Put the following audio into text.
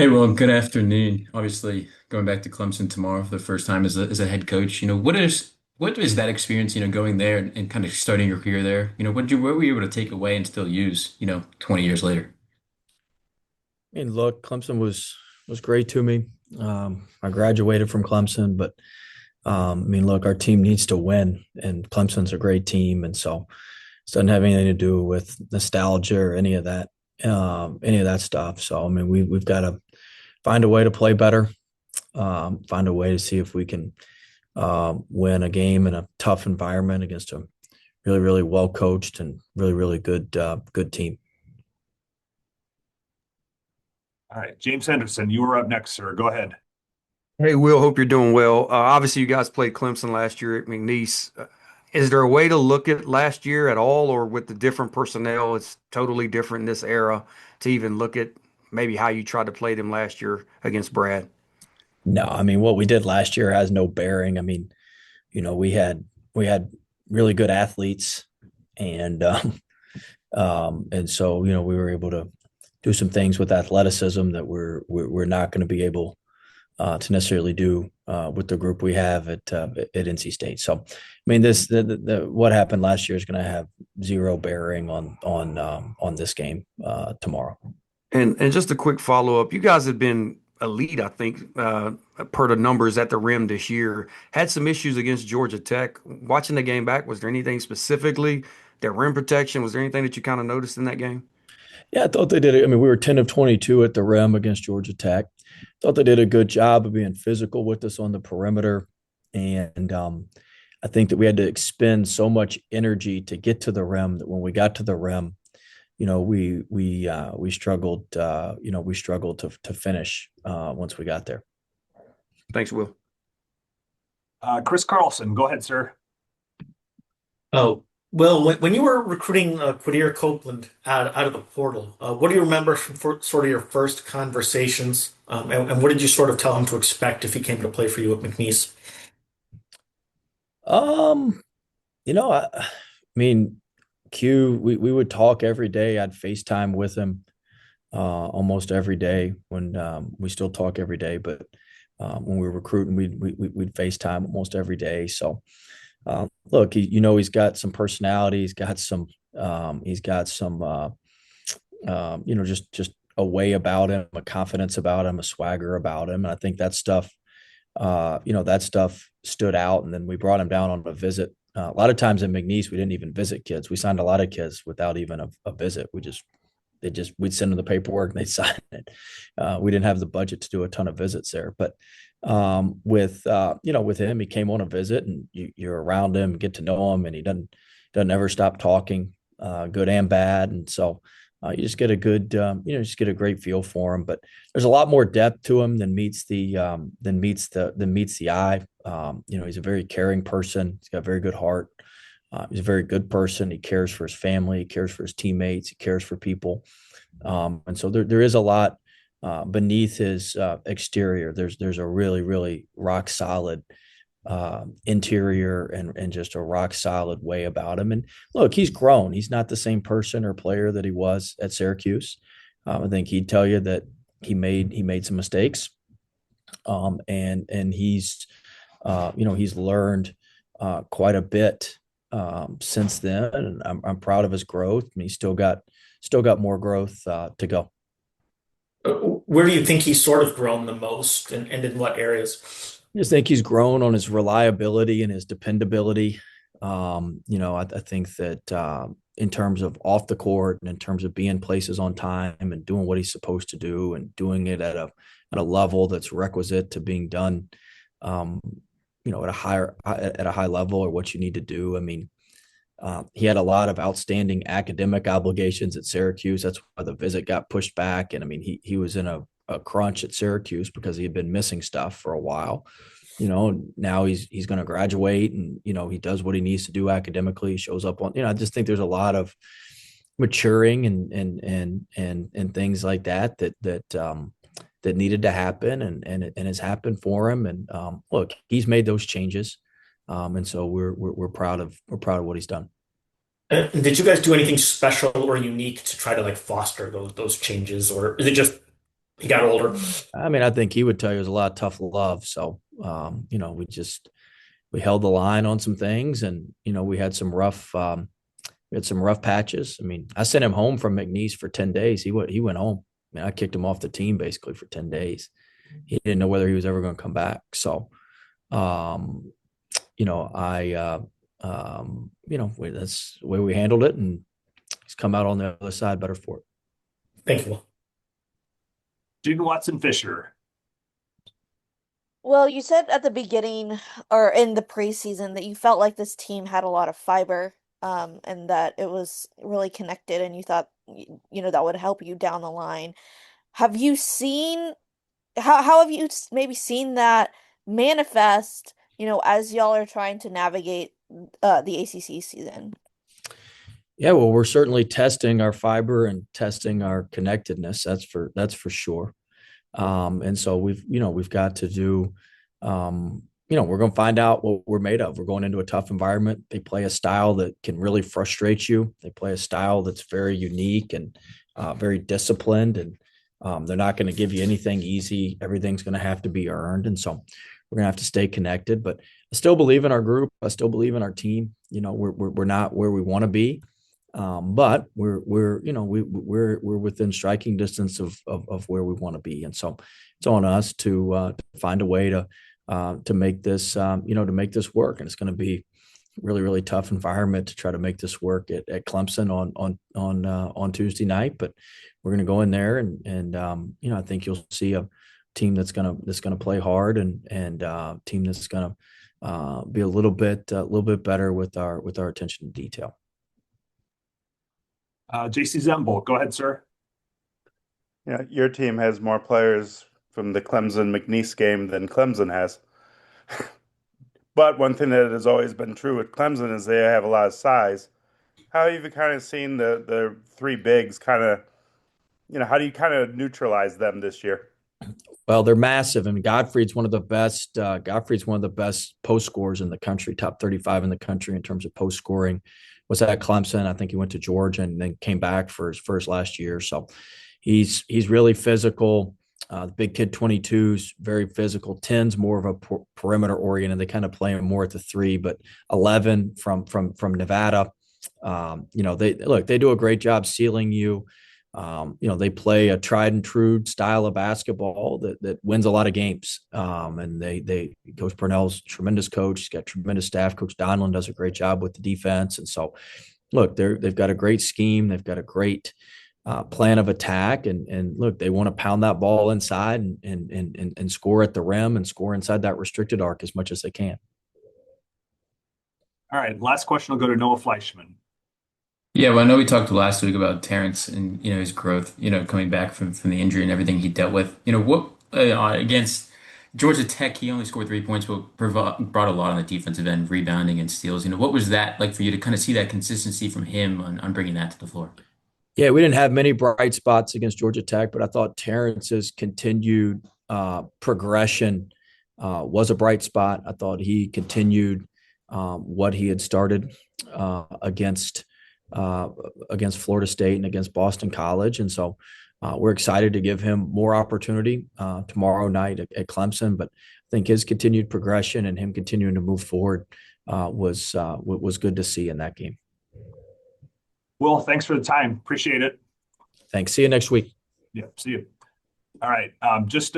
Hey, well, good afternoon. Obviously, going back to Clemson tomorrow for the first time as a head coach, what is that experience, going there and kind of starting your career there? What were you able to take away and still use, 20 years later? I mean, look, Clemson was great to me. I graduated from Clemson, but I mean, look, our team needs to win, and Clemson's a great team, and so it doesn't have anything to do with nostalgia or any of that stuff. So, I mean, we've got to find a way to play better, find a way to see if we can win a game in a tough environment against a really, really well coached and really, really good team. All right, James Henderson, you were up next, sir. Go ahead. Hey, Will, hope you're doing well. Obviously, you guys played Clemson last year at McNeese. Is there a way to look at last year at all, or with the different personnel, it's totally different in this era to even look at maybe how you tried to play them last year against Brad? No, I mean, what we did last year has no bearing. I mean, we had really good athletes, and and so we were able to do some things with athleticism that we're not going to be able to necessarily do with the group we have at NC State. So, I mean, the what happened last year is going to have zero bearing on this game tomorrow. And just a quick follow up, you guys have been elite, I think, per the numbers at the rim this year. Had some issues against Georgia Tech. Watching the game back, was there anything specifically, their rim protection? Was there anything that you kind of noticed in that game? Yeah, I thought they did it. I mean, we were 10 of 22 at the rim against Georgia Tech. Thought they did a good job of being physical with us on the perimeter. And I think that we had to expend so much energy to get to the rim that when we got to the rim, we struggled. We struggled to finish once we got there. Thanks, Will. Chris Carlson, go ahead, sir. Oh, well, when you were recruiting Quir Copeland out of the portal, what do you remember from sort of your first conversations? And what did you sort of tell him to expect if he came to play for you at McNeese? Um, I mean, Q, we would talk every day. I'd FaceTime with him almost every day when we still talk every day, but when we were recruiting, we'd FaceTime almost every day. So look, he's got some personality. He's got some just a way about him, a confidence about him, a swagger about him. And I think that stuff stood out. And then we brought him down on a visit. A lot of times in McNeese, we didn't even visit kids. We signed a lot of kids without even a visit. We'd send them the paperwork and they'd sign it. We didn't have the budget to do a ton of visits there, but with him, he came on a visit and you're around him, get to know him, and he doesn't ever stop talking, good and bad. And so you just get a good, just get a great feel for him. But there's a lot more depth to him than meets the eye. He's a very caring person. He's got a very good heart. He's a very good person. He cares for his family. He cares for his teammates. He cares for people. And so there is a lot beneath his exterior. There's a really, really rock solid interior and just a rock solid way about him. And look, he's grown. He's not the same person or player that he was at Syracuse. I think he'd tell you that he made some mistakes. And he's learned quite a bit since then, and I'm proud of his growth. And he's still got more growth to go. Where do you think he's sort of grown the most, and in what areas? I just think he's grown on his reliability and his dependability. I think that in terms of off the court and in terms of being places on time and doing what he's supposed to do and doing it at a level that's requisite to being done, at a high level or what you need to do. I mean, he had a lot of outstanding academic obligations at Syracuse. That's why the visit got pushed back. And I mean, he was in a crunch at Syracuse because he had been missing stuff for a while. Now he's going to graduate, and he does what he needs to do academically. He shows up on. I just think there's a lot of maturing and things like that needed to happen, and it has happened for him. And look, he's made those changes, and so we're proud of what he's done. Did you guys do anything special or unique to try to like foster those changes, or is it just he got older? I mean, I think he would tell you it was a lot of tough love. So, we held the line on some things, and we had some rough patches. I mean, I sent him home from McNeese for 10 days. He went home. I mean, I kicked him off the team basically for 10 days. He didn't know whether he was ever going to come back. So, um, that's the way we handled it, and he's come out on the other side better for it. Thank you. Gene Watson Fisher. Well, you said at the beginning or in the preseason that you felt like this team had a lot of fiber, and that it was really connected, and you thought, that would help you down the line. Have you seen how have you maybe seen that manifest, as y'all are trying to navigate the ACC season? Yeah, well, we're certainly testing our fiber and testing our connectedness. That's for sure. And so we've got to do, we're going to find out what we're made of. We're going into a tough environment. They play a style that can really frustrate you. They play a style that's very unique and very disciplined, and they're not going to give you anything easy. Everything's going to have to be earned. And so we're going to have to stay connected, but I still believe in our group. I still believe in our team. We're not where we want to be. But we're within striking distance of where we want to be, and so it's on us to find a way to make this to make this work. And it's going to be really, really tough environment to try to make this work at Clemson on Tuesday night. But we're going to go in there, and I think you'll see a team that's going to play hard, and team that's going to be a little bit better with our attention to detail. JC Zemble, go ahead, sir. Yeah, your team has more players from the Clemson McNeese game than Clemson has. But one thing that has always been true with Clemson is they have a lot of size. How have you kind of seen the three bigs kind of, how do you kind of neutralize them this year? Well, they're massive. I mean, Godfrey's one of the best. Godfrey's one of the best post scorers in the country, top 35 in the country in terms of post scoring. Was at Clemson. I think he went to Georgia and then came back for his first last year. So he's really physical. The big kid 22's very physical. 10's more of a perimeter oriented. They kind of play him more at the 3, but 11 from Nevada. They do a great job sealing you. They play a tried and true style of basketball that wins a lot of games. And Coach Purnell's a tremendous coach. He's got tremendous staff. Coach Donlin does a great job with the defense. And so, look, they've got a great scheme. They've got a great plan of attack. And look, they want to pound that ball inside and score at the rim and score inside that restricted arc as much as they can. All right, last question will go to Noah Fleischman. Yeah, well, I know we talked last week about Terrence and his growth, coming back from the injury and everything he dealt with. What against Georgia Tech, he only scored 3 points, but brought a lot on the defensive end, rebounding and steals. What was that like for you to kind of see that consistency from him on bringing that to the floor? Yeah, we didn't have many bright spots against Georgia Tech, but I thought Terrence's continued progression was a bright spot. I thought he continued what he had started against Florida State and against Boston College. And so we're excited to give him more opportunity tomorrow night at Clemson. But I think his continued progression and him continuing to move forward was good to see in that game. Will, thanks for the time. Appreciate it. Thanks. See you next week. Yeah, see you. All right. Just